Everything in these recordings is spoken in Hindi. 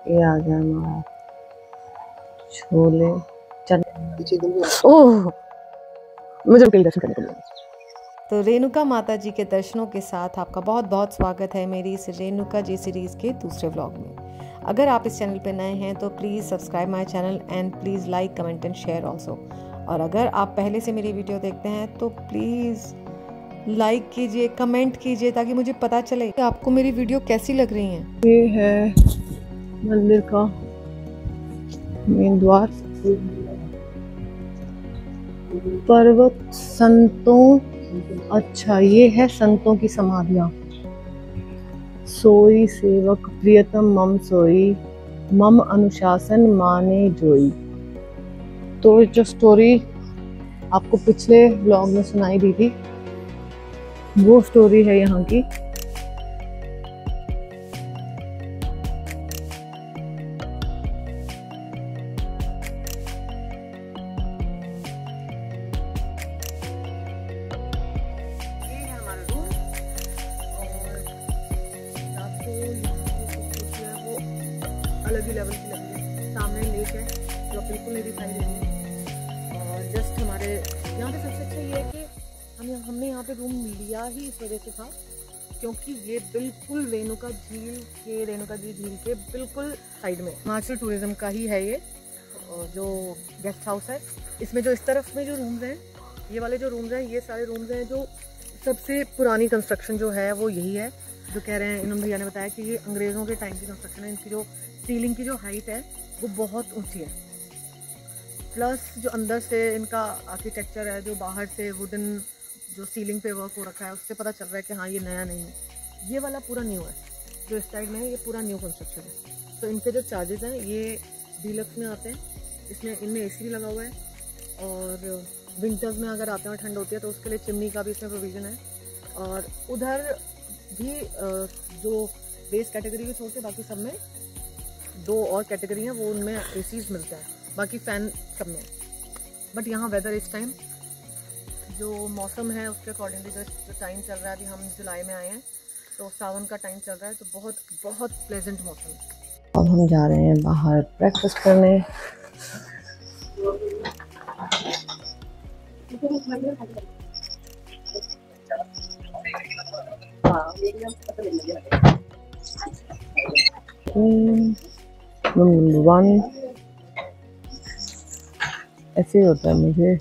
ये आ गया हमारा छोले चने। ओह, मुझे दर्शन करने को मिला। तो रेणुका माता जी के दर्शनों के साथ आपका बहुत बहुत स्वागत है मेरी इस रेणुका जी सीरीज़ के दूसरे व्लॉग में। अगर आप इस चैनल पर नए हैं तो please subscribe my channel and please like comment and share also. और अगर आप पहले से मेरी वीडियो देखते हैं तो प्लीज़ लाइक कीजिए, कमेंट कीजिए ताकि मुझे पता चले कि आपको मेरी वीडियो कैसी लग रही हैं। ये है मंदिर का मेन द्वार। पर्वत संतों, अच्छा ये है संतों की समाधियां। सोई सेवक प्रियतम मम सोई, मम अनुशासन माने जोई। तो जो स्टोरी आपको पिछले व्लॉग में सुनाई दी थी वो स्टोरी है यहाँ की। अलग ही लेवल की लगी है। सामने लेक है जो बिल्कुल नहीं दिखाई दे रही है। और जस्ट हमारे यहाँ पे सबसे अच्छा ये है कि हमने यहाँ पे रूम लिया ही इस वजह से था क्योंकि ये बिल्कुल रेणुका झील के बिल्कुल साइड में हिमाचल टूरिज्म का ही है ये जो गेस्ट हाउस है। इसमें जो इस तरफ में जो रूम्स हैं, ये वाले जो रूम्स हैं, ये सारे रूम्स हैं जो सबसे पुरानी कंस्ट्रक्शन जो है वो यही है। जो कह रहे हैं, इन्होंने भैया ने बताया कि ये अंग्रेज़ों के टाइम की कंस्ट्रक्शन है। इनकी जो सीलिंग की जो हाइट है वो बहुत ऊंची है, प्लस जो अंदर से इनका आर्किटेक्चर है, जो बाहर से वुडन जो सीलिंग पे वर्क हो रखा है, उससे पता चल रहा है कि हाँ ये नया नहीं है। ये वाला पूरा न्यू है, जो इस साइड में है ये पूरा न्यू कंस्ट्रक्शन है। तो इनके जो चार्जेस हैं ये डीलक्स में आते हैं। इनमें एसी भी लगा हुआ है और विंटर्स में अगर आते हैं ठंड होती है तो उसके लिए चिमनी का भी इसमें प्रोविज़न है। और उधर भी जो बेस कैटेगरी के छोड़ के बाकी सब में दो और कैटेगरी हैं, वो उनमें एसीज मिलता है, बाकी फ़ैन सब में। बट यहाँ वेदर इस टाइम जो मौसम है उसके अकॉर्डिंगली जो टाइम चल रहा है, अभी हम जुलाई में आए हैं तो सावन का टाइम चल रहा है, तो बहुत बहुत प्लेजेंट मौसम है। अब हम जा रहे हैं बाहर ब्रेकफास्ट करने। नंबर 1 ऐसे होता है, मुझे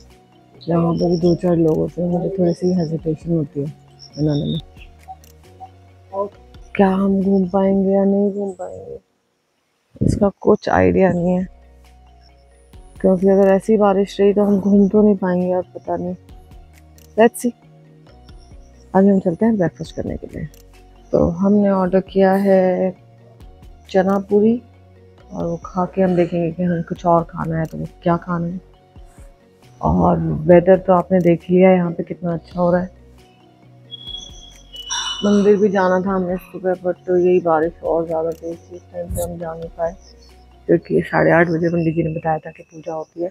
यहाँ पर भी 2-4 लोग होते हैं, मुझे थोड़ी सी हेजिटेशन होती है बनाने में। क्या हम घूम पाएंगे या नहीं घूम पाएंगे इसका कुछ आइडिया नहीं है, क्योंकि अगर ऐसी बारिश रही तो हम घूम तो नहीं पाएंगे और पता नहीं। Let's see. अभी हम चलते हैं ब्रेकफास्ट करने के लिए। तो हमने ऑर्डर किया है चना पूरी और वो खा के हम देखेंगे कि हमें कुछ और खाना है तो वो क्या खाना है। और वेदर तो आपने देख लिया है यहाँ पे कितना अच्छा हो रहा है। मंदिर भी जाना था हमने सुबह, पर तो यही बारिश और ज़्यादा तेज थी, इस टाइम पे हम जा नहीं पाए क्योंकि 8:30 बजे पंडित जी ने बताया था कि पूजा होती है।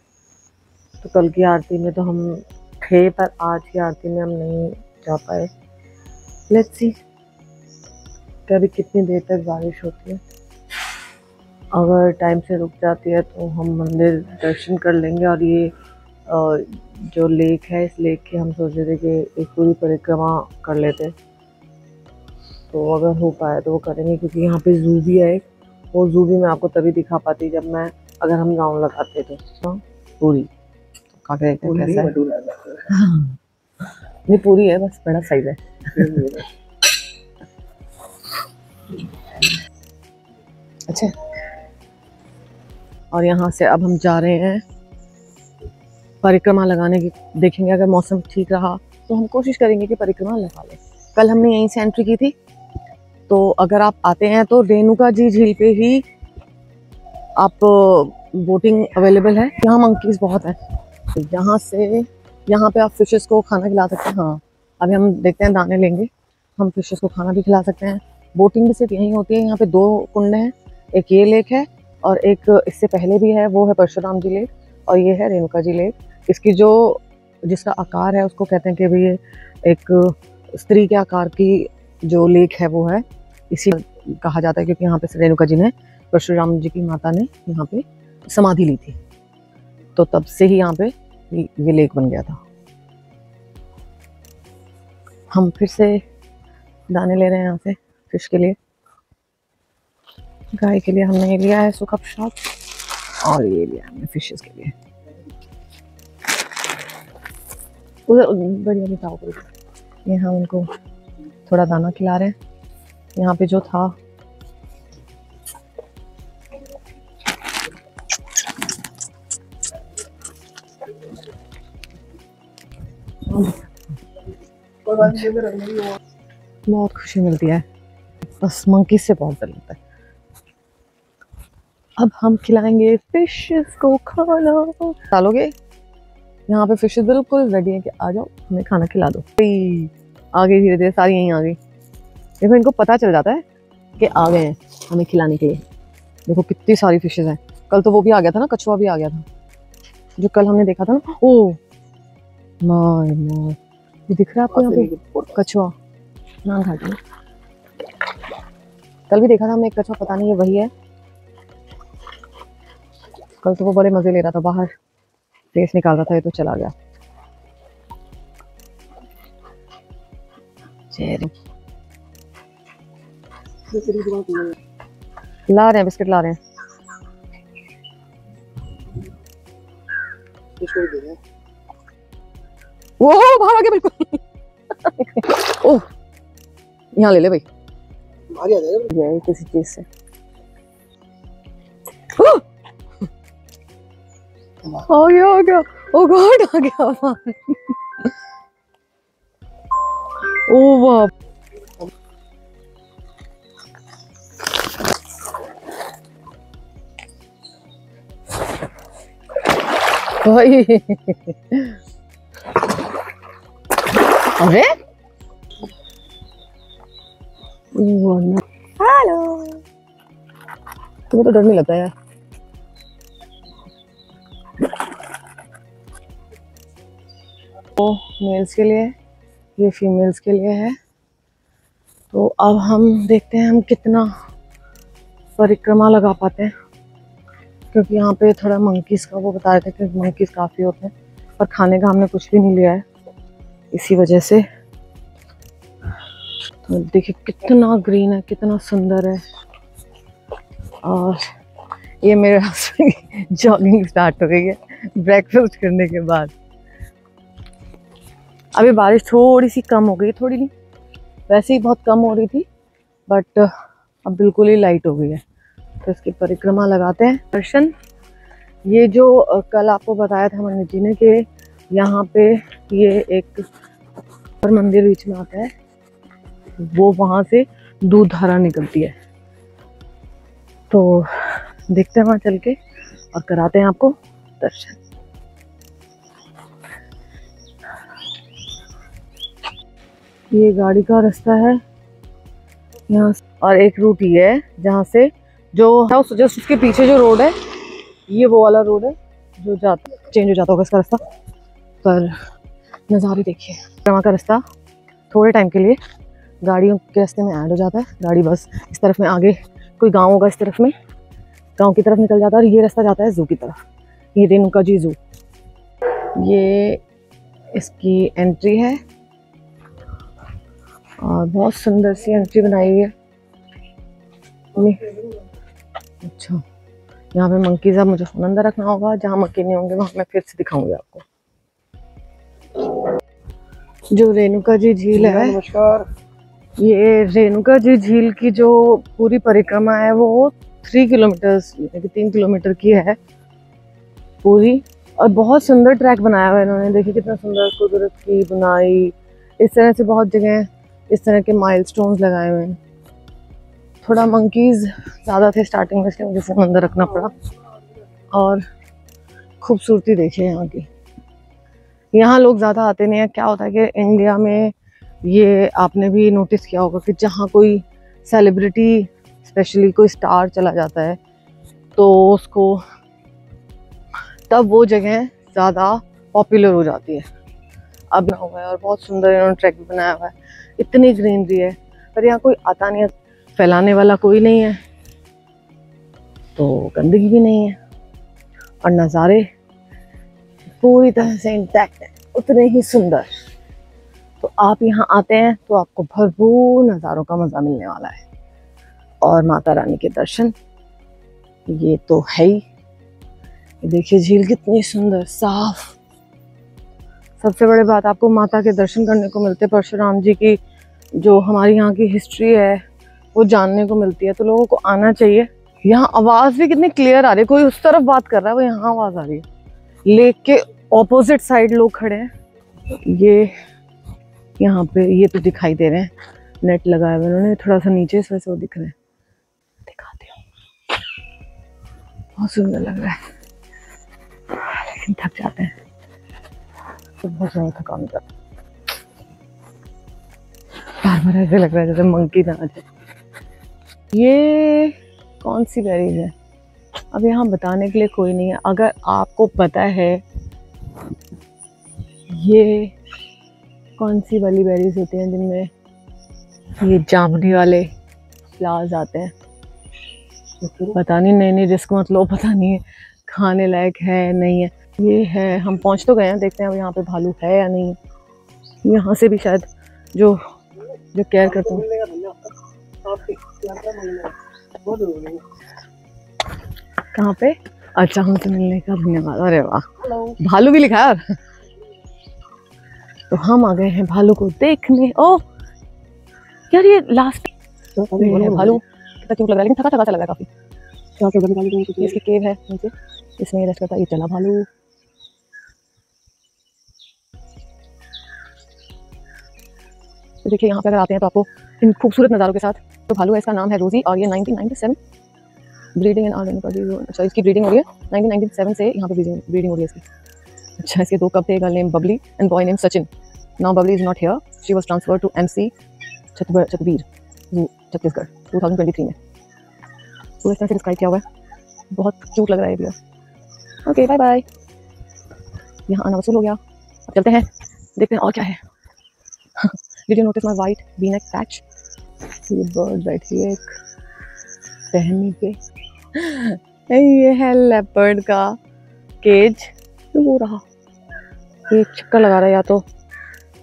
तो कल की आरती में तो हम थे, पर आज की आरती में हम नहीं जा पाए। लेट्स सी कभी कितनी देर तक बारिश होती है। अगर टाइम से रुक जाती है तो हम मंदिर दर्शन कर लेंगे। और ये जो लेक है, इस लेक की हम सोच रहे थे कि एक पूरी परिक्रमा कर लेते, तो अगर हो पाए तो वो करेंगे क्योंकि यहाँ पे जू भी है। वो जू भी मैं आपको तभी दिखा पाती जब मैं अगर हम राउंड लगाते तो। पूरी खा के देखते हैं कैसा है। ये पूरी है, बस बड़ा साइज है। अच्छा, और यहाँ से अब हम जा रहे हैं परिक्रमा लगाने की। देखेंगे अगर मौसम ठीक रहा तो हम कोशिश करेंगे कि परिक्रमा लगा लें। कल हमने यहीं से एंट्री की थी, तो अगर आप आते हैं तो रेणुका जी झील पे ही आप बोटिंग अवेलेबल है। यहाँ मंकीज बहुत हैं। यहाँ से यहाँ पे आप फिशेस को खाना खिला सकते हैं। हाँ, अभी हम देखते हैं, दाने लेंगे, हम फिशेस को खाना भी खिला सकते हैं। बोटिंग भी सिर्फ यहीं होती है। यहाँ पे 2 कुंड हैं, एक ये लेक है और एक इससे पहले भी है, वो है परशुराम जी लेक, और ये है रेणुका जी लेक। इसकी जिसका आकार है उसको कहते हैं कि भाई एक स्त्री के आकार की जो लेक है वो है, इसी कहा जाता है क्योंकि यहाँ पे रेणुका जी ने परशुराम जी की माता ने यहाँ पे समाधि ली थी, तो तब से ही यहाँ पे ये लेक बन गया था। हम फिर से दाने ले रहे हैं यहाँ से फिश के लिए। गाय के लिए हमने ये लिया है सूखा पेशाब, और ये लिया हमने फिशेस के लिए। उधर बढ़िया बिताओ कर, ये हम उनको थोड़ा दाना खिला रहे हैं। यहाँ पे जो था बहुत खुशी मिलती है, बस मंकी से बहुत डर लगता है। अब हम खिलाएंगे फिशेस को खाना। डालोगे यहाँ पे फिशेस बिल्कुल रेडी है कि आ जाओ हमें खाना खिला दो। आ गई, धीरे धीरे सारी यहीं आ गई। देखो इनको पता चल जाता है कि आ गए हैं हमें खिलाने के लिए। देखो कितनी सारी फिशेस हैं। कल तो वो भी आ गया था ना, कछुआ भी आ गया था जो कल हमने देखा था ना। ओ माय माय, ये दिख रहा है आपको यहाँ पे कछुआ? नाम घाटी कल भी देखा था हमने एक कछुआ, पता नहीं ये वही है। कल तो वो बड़े मजे ले रहा था, बाहर फेस निकाल रहा था, ये तो चला गया। ला रहे हैं बिस्किट, ला रहे हैं। वो बाहर आ गया बिल्कुल। ओह यहाँ ले ले भाई, ये किसी चीज से। आ गया, ओ गॉड आ गया। ओ वाह, भाई अरे हेलो, तुम्हें तो डर नहीं लगता यार? तो मेल्स के लिए, ये फीमेल्स के लिए है। तो अब हम देखते हैं हम कितना परिक्रमा लगा पाते हैं, क्योंकि यहाँ पे थोड़ा मंकीज का वो बता रहे थे कि मंकीज काफ़ी होते हैं, पर खाने का हमने कुछ भी नहीं लिया है इसी वजह से। तो देखिए कितना ग्रीन है, कितना सुंदर है। और ये मेरे हस्बैंड जॉगिंग स्टार्ट हो गई है ब्रेकफास्ट करने के बाद। अभी बारिश थोड़ी सी कम हो गई, थोड़ी नहीं वैसे ही बहुत कम हो रही थी, बट अब बिल्कुल ही लाइट हो गई है। तो इसकी परिक्रमा लगाते हैं। दर्शन, ये जो कल आपको बताया था मनीष जी ने कि यहाँ पे ये एक मंदिर बीच में आता है, वो वहाँ से दूध धारा निकलती है। तो देखते हैं वहाँ चल के और कराते हैं आपको दर्शन। ये गाड़ी का रास्ता है यहाँ, और एक रूट ये है जहाँ से जो जस्ट उसके पीछे जो रोड है, ये वो वाला रोड है जो जाता चेंज हो जाता होगा इसका रास्ता। पर नज़ारे देखिए, वहाँ का रास्ता थोड़े टाइम के लिए गाड़ियों के रास्ते में ऐड हो जाता है। गाड़ी बस इस तरफ में, आगे कोई गांव होगा इस तरफ में, गांव की तरफ निकल जाता है, और ये रास्ता जाता है जू की तरफ। ये रेणुका जी जू, ये इसकी एंट्री है और बहुत सुंदर सी एंट्री बनाई हुई है। अच्छा, यहाँ पे मंकीज़, अब मुझे फ़ोन अंदर रखना होगा, जहाँ मंकी नहीं होंगे वहाँ मैं फिर से दिखाऊंगी आपको। जो रेणुका जी झील है, नमस्कार, ये रेणुका जी झील की जो पूरी परिक्रमा है वो 3 किलोमीटर, 3 किलोमीटर की है पूरी। और बहुत सुंदर ट्रैक बनाया हुआ है इन्होंने, देखिए कितना सुंदर कुदरत की बुनाई। इस तरह से बहुत जगह इस तरह के माइलस्टोन्स लगाए हुए हैं। थोड़ा मंकीज़ ज़्यादा थे स्टार्टिंग में, इसलिए मुझे फ़ोन अंदर रखना पड़ा। और खूबसूरती देखिए यहाँ की। यहाँ लोग ज़्यादा आते नहीं हैं। क्या होता है कि इंडिया में ये आपने भी नोटिस किया होगा कि जहाँ कोई सेलिब्रिटी, स्पेशली कोई स्टार चला जाता है, तो उसको तब वो जगह ज़्यादा पॉपुलर हो जाती है। अब ना हुआ है, और बहुत सुंदर इन्होंने ट्रैक भी बनाया हुआ है, इतनी ग्रीनरी है, पर यहाँ कोई आता नहीं है, फैलाने वाला कोई नहीं है। तो गंदगी भी नहीं है और नज़ारे पूरी तरह से इंटैक्ट है, उतने ही सुंदर। तो आप यहाँ आते हैं तो आपको भरपूर नज़ारों का मज़ा मिलने वाला है। और माता रानी के दर्शन ये तो है ही। देखिए झील कितनी सुंदर साफ। सबसे बड़ी बात, आपको माता के दर्शन करने को मिलते, परशुराम जी की जो हमारी यहाँ की हिस्ट्री है वो जानने को मिलती है। तो लोगों को आना चाहिए। यहाँ आवाज़ भी कितनी क्लियर आ रही है, कोई उस तरफ बात कर रहा है, वो यहाँ आवाज़ आ रही है। लेक के ऑपोजिट साइड लोग खड़े हैं। ये यहाँ पे ये तो दिखाई दे रहे हैं, नेट लगाया हुआ उन्होंने, थोड़ा सा नीचे से वो दिख रहे हैं, दिखाती हूँ। बहुत सुंदर लग रहा है, लेकिन थक जाते हैं तो बहुत ज़्यादा थकान कर। बार ऐसे लग रहा है जैसे मंकी ना आ जाए। ये कौन सी बेरीज है अब यहाँ बताने के लिए कोई नहीं है। अगर आपको पता है ये कौन सी वाली बेरीज होती हैं जिनमें ये जामुनी वाले फ्लावर्स आते हैं, पता नहीं, नहीं रिस्क मत लो, पता नहीं है खाने लायक है नहीं है। ये है, हम पहुंच तो गए हैं, देखते हैं अब यहाँ पे भालू है या नहीं। यहाँ से भी शायद जो केयर करता हूँ। कहाँ पे? अच्छा, हमसे मिलने का धन्यवाद। अरे वाह, भालू भी लिखा है। तो हम आ गए हैं भालू को देखने। ओ यार, ये लास्ट भालू कितना क्यूट लग रहा है, लेकिन थका थका सा लग रहा है काफी। इसकी केव है नीचे, इसमें रेस्ट करता है। ये चला भालू। तो देखिए यहाँ पे अगर आते हैं तो आपको इन खूबसूरत नज़ारों के साथ, तो भालू है, इसका नाम है रोजी और ये 1997 ब्रीडिंग एंड आर्ट। अच्छा, इसकी ब्रीडिंग हो रही है 1997 से यहाँ पे ब्रीडिंग हो रही है इसकी। अच्छा, इसके दो कप थे, girl name Babli and boy name Sachin. Now Babli is not here, she was transferred to MC Chhatbir Chhattisgarh 2023 में। तो इस तरह से डिस्क्राइब किया हुआ है, बहुत क्यूट लग रहा है भैया। Okay bye bye. यहाँ आना वसूल हो गया, अब चलते हैं, देखते हैं और क्या है। Did you notice my white V-neck patch? ये बर्ड बैठी है एक टहनी पे। ये है लेपर्ड का केज। तो वो रहा, एक चक्कर लगा रहा है, या तो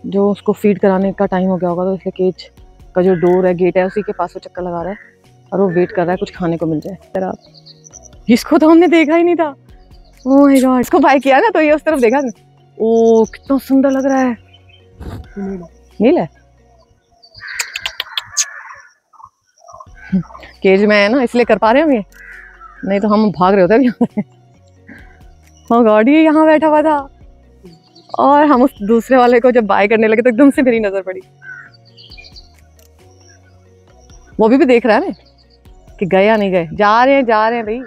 जो उसको फीड कराने का टाइम हो गया होगा, तो इसलिए केज का जो डोर है, गेट है, उसी के पास वो चक्कर लगा रहा है और वो वेट कर रहा है कुछ खाने को मिल जाए। तरह इसको तो हमने देखा ही नहीं था। ओह माय गॉड, इसको बाय किया ना तो ये उस तरफ देखा। ओ कितना सुंदर लग रहा है। नील है, केज में है ना, इसलिए कर पा रहे हैं हम ये, नहीं तो हम भाग रहे होते अभी। हाँ गॉड, ये यहाँ बैठा हुआ था और हम उस दूसरे वाले को जब बाय करने लगे तो एकदम से मेरी नजर पड़ी। वो भी देख रहा है ना कि गए या नहीं गए। जा रहे हैं भाई।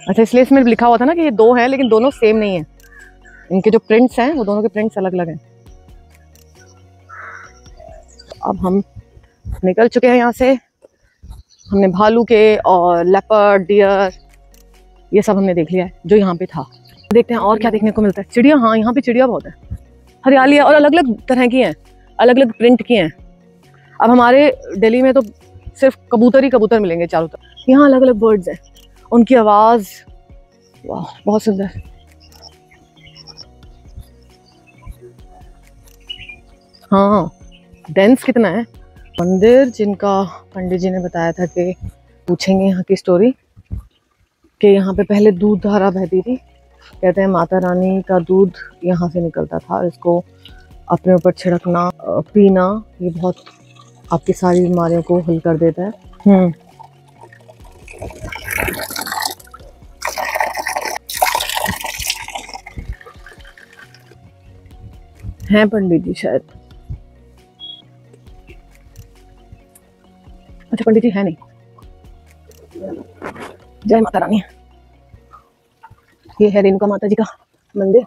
अच्छा, इसलिए इसमें लिखा हुआ था ना कि ये दो हैं, लेकिन दोनों सेम नहीं है। इनके जो प्रिंट्स हैं वो दोनों के प्रिंट्स अलग अलग हैं। अब हम निकल चुके हैं यहाँ से। हमने भालू के और लेपर्ड, डियर, ये सब हमने देख लिया है जो यहाँ पे था। देखते हैं और क्या देखने को मिलता है। चिड़िया, हाँ यहाँ पे चिड़िया बहुत है, हरियाली है और अलग अलग तरह की हैं, अलग अलग प्रिंट की हैं। अब हमारे दिल्ली में तो सिर्फ कबूतर ही कबूतर मिलेंगे चारों तरफ। यहाँ अलग अलग बर्ड्स हैं, उनकी आवाज़ वाह बहुत सुंदर। हाँ, डेंस कितना है। मंदिर जिनका पंडित जी ने बताया था कि पूछेंगे यहाँ की स्टोरी, कि यहाँ पे पहले दूध धारा बहती थी। कहते हैं माता रानी का दूध यहाँ से निकलता था। इसको अपने ऊपर छिड़कना, पीना, ये बहुत आपकी सारी बीमारियों को हल कर देता है। हैं पंडित जी शायद। अच्छा, पंडित जी है नहीं। जय माता रानी। ये है रेणुका माता जी का मंदिर।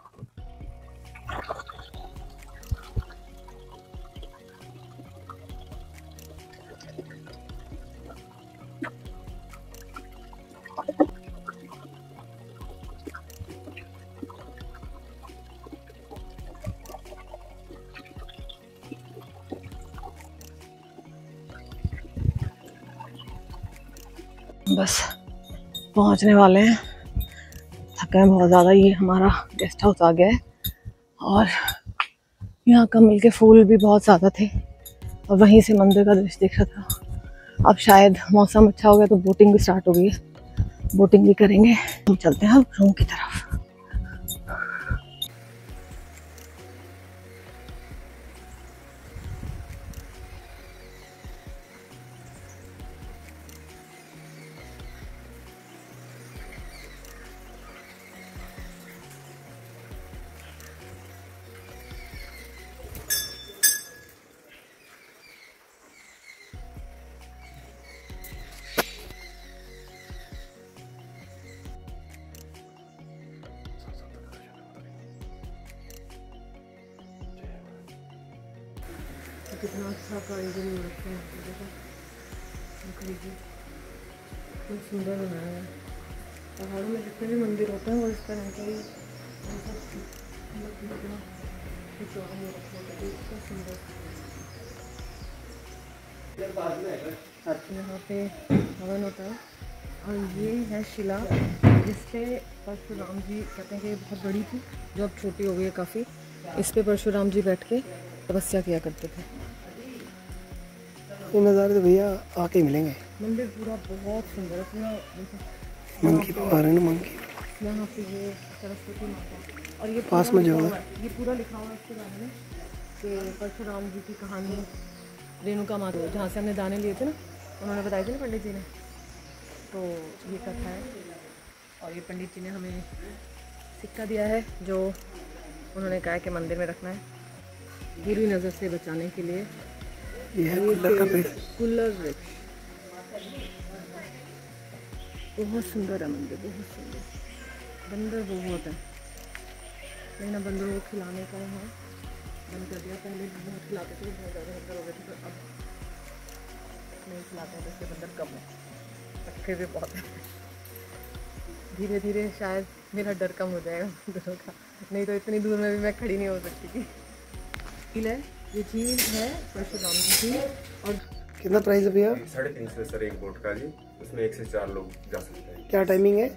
बस पहुंचने वाले हैं, थका है बहुत ज़्यादा। ये हमारा गेस्ट हाउस आ गया है और यहाँ कमल के फूल भी बहुत ज़्यादा थे और वहीं से मंदिर का दृश्य दिख रहा था। अब शायद मौसम अच्छा हो गया तो बोटिंग भी स्टार्ट हो गई है, बोटिंग भी करेंगे। हम चलते हैं रूम की तरफ। कितना अच्छा कारीगर हो रखा है, कितना सुंदर बनाया है। पहाड़ों में जितने भी मंदिर होते हैं वो इस तरह के यहाँ पे हवन होता है और ये है शिला जिसपे परशुराम जी कहते हैं कि बहुत बड़ी थी जो अब छोटी हो गई है काफ़ी। इस पे परशुराम जी बैठ के तपस्या किया करते थे। ये नज़ारे तो भैया आके मिलेंगे। मंदिर पूरा बहुत सुंदर है, पूरा मंकी पा रहे हैं ना, मंकी यहाँ पे ये सरस्वती माता और ये पास में जो है ये पूरा लिखा हुआ है इसके बारे में कि परशुराम जी की कहानी रेणुका माता, जहाँ से हमने दाने लिए थे ना, उन्होंने बताई थी ना पंडित जी ने, तो ये कथा है। और ये पंडित जी ने हमें सिक्का दिया है जो उन्होंने कहा है कि मंदिर में रखना है बुरी नज़र से बचाने के लिए। ये है कुल्लर का पेड़, कुल्लर वृक्ष बहुत सुंदर है मंदिर, बहुत सुंदर। बंदर बहुत है, लेकिन अब बंदरों को खिलाने का यहाँ बंद कर दिया। पहले बहुत खिलाते थे, बहुत ज़्यादा बंदर हो गए थे, तो अब नहीं खिलाते हैं, तो इससे बंदर कम है, रखे भी बहुत है। धीरे धीरे शायद मेरा डर कम हो जाएगा बंदरों का, नहीं तो इतनी दूर में भी मैं खड़ी नहीं हो सकती थी। झील है, ये झील है परशुराम की झील। और कितना प्राइस है भैया? 350 सर एक बोट का जी, उसमें 1 से 4 लोग जा सकते हैं। क्या टाइमिंग है?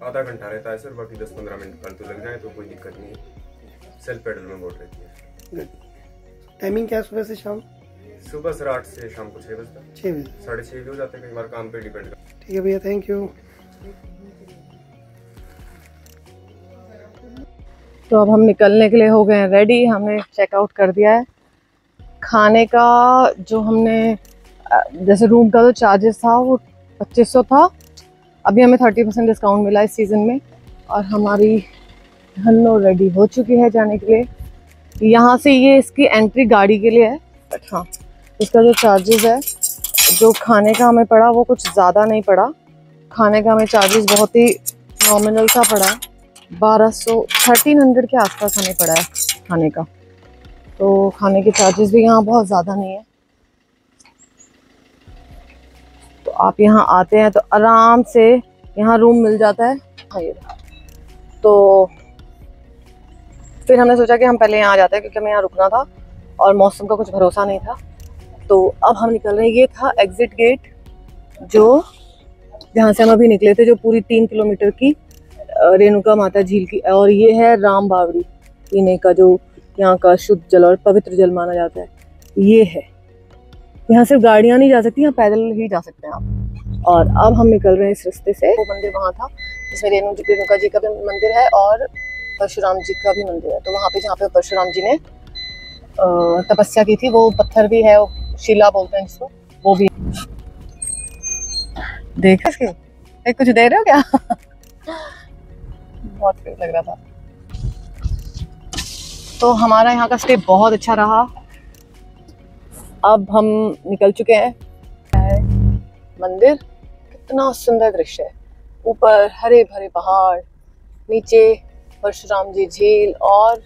आधा घंटा रहता है सर, बाकी 10-15 मिनट फालतू लग जाए तो कोई दिक्कत नहीं है। सेल्फ पेडल में बोट रहती है। गुड। टाइमिंग क्या है सुबह से शाम? सुबह सर 8 से शाम को 6 बजे तक। 6 बजे? 6:30 भी हो जाते हैं, कई बार काम पे डिपेंड करता है। ठीक है भैया, थैंक यू। तो अब हम निकलने के लिए हो गए हैं रेडी, हमने चेकआउट कर दिया है। खाने का जो हमने जैसे रूम का जो चार्जेस था वो 2500 था, अभी हमें 30% डिस्काउंट मिला इस सीज़न में और हमारी हन्नो रेडी हो चुकी है जाने के लिए। यहाँ से ये इसकी एंट्री गाड़ी के लिए है, बट हाँ इसका जो चार्जेस है, जो खाने का हमें पड़ा वो कुछ ज़्यादा नहीं पड़ा। खाने का हमें चार्जेस बहुत ही नॉमिनल सा पड़ा, 1300 के आसपास हमें पड़ा है खाने का। तो खाने के चार्जेस भी यहाँ बहुत ज़्यादा नहीं है। तो आप यहाँ आते हैं तो आराम से यहाँ रूम मिल जाता है। हाँ ये तो फिर हमने सोचा कि हम पहले यहाँ आ जाते हैं क्योंकि हमें यहाँ रुकना था और मौसम का कुछ भरोसा नहीं था। तो अब हम निकल रहे हैं, ये था एग्जिट गेट जो जहाँ से हम अभी निकले थे, जो पूरी 3 किलोमीटर की रेणुका माता झील की। और ये है राम बावड़ी पीने का, जो यहाँ का शुद्ध जल और पवित्र जल माना जाता है। ये है, यहाँ सिर्फ गाड़ियाँ नहीं जा सकती, यहाँ पैदल ही जा सकते हैं आप। और अब हम निकल रहे हैं इस रास्ते से। वो मंदिर वहाँ था जिसमें रेणुका जी का भी मंदिर है और परशुराम जी का भी मंदिर है। तो वहाँ पे जहाँ पे परशुराम जी ने तपस्या की थी, वो पत्थर भी है, शिला बोलते हैं जिसको, वो भी देख इसके कुछ दे रहे हो क्या? बहुत क्यूट लग रहा था। तो हमारा यहाँ का स्टे बहुत अच्छा रहा। अब हम निकल चुके हैं मंदिर। कितना सुंदर दृश्य है, ऊपर हरे भरे पहाड़, नीचे परशुराम जी झील और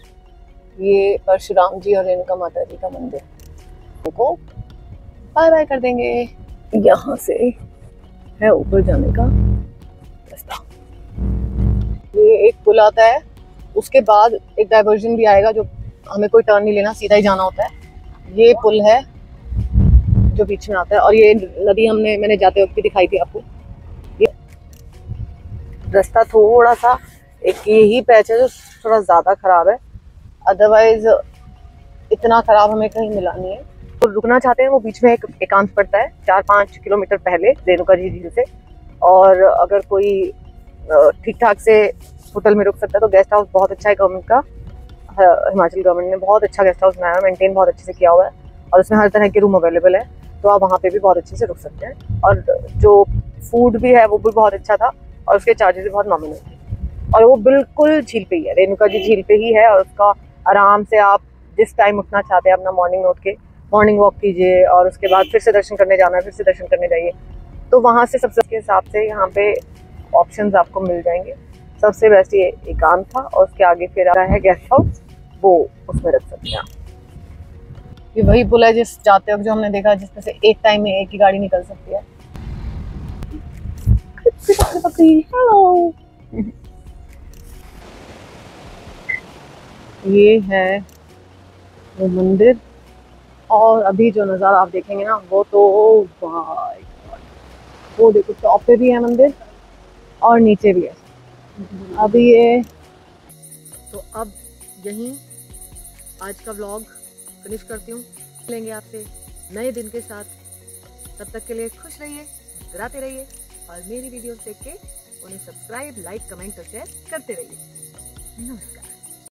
ये परशुराम जी और रेणुका माता जी का मंदिर। को बाय बाय कर देंगे। यहाँ से है ऊपर जाने का रास्ता। ये एक पुल आता है, उसके बाद एक डाइवर्जन भी आएगा, जो हमें कोई टर्न नहीं लेना, सीधा ही जाना होता है। ये पुल है जो बीच में आता है और ये नदी मैंने जाते वक्त भी दिखाई थी आपको। रास्ता थोड़ा सा एक यही पैच है जो थोड़ा ज़्यादा ख़राब है, अदरवाइज इतना ख़राब हमें कहीं मिला नहीं है। तो रुकना चाहते हैं वो बीच में एक एकांत पड़ता है 4-5 किलोमीटर पहले रेणुका जी झील से, और अगर कोई ठीक ठाक से होटल में रुक सकता है तो गेस्ट हाउस बहुत अच्छा है गवर्नमेंट का, हिमाचल गवर्नमेंट ने बहुत अच्छा गेस्ट हाउस बनाया है, मेंटेन बहुत अच्छे से किया हुआ है और उसमें हर तरह के रूम अवेलेबल है, तो आप वहाँ पे भी बहुत अच्छे से रुक सकते हैं। और जो फूड भी है वो भी बहुत अच्छा था और उसके चार्जेस भी बहुत नॉमिनल थे, और वो बिल्कुल झील पे ही है, रेणुका जी झील पे ही है, और उसका आराम से आप जिस टाइम उठना चाहते हैं अपना मॉर्निंग उठ के मॉर्निंग वॉक कीजिए और उसके बाद फिर से दर्शन करने जाना है, फिर से दर्शन करने जाइए, तो वहाँ से सबसे के हिसाब से यहाँ पे ऑप्शंस आपको मिल जाएंगे। सबसे बेस्ट ये एकांत था, और उसके आगे फिर आ रहा है गेस्ट हाउस, वो उसमें रख सकते हैं। ये वही पुल है जिस जाते वक्त जो हमने देखा, जिसमें से एक टाइम में एक ही गाड़ी निकल सकती है। हेलो ये है वो मंदिर, और अभी जो नज़ारा आप देखेंगे ना वो तो भाई वो देखो टॉप पे भी है मंदिर और नीचे भी है। अभी ये तो अब यहीं आज का व्लॉग फिनिश करती हूँ। मिलेंगे आपसे नए दिन के साथ, तब तक के लिए खुश रहिए, मुस्कुराते रहिए और मेरी वीडियोस देख के उन्हें सब्सक्राइब, लाइक, कमेंट और शेयर करते रहिए। नमस्कार।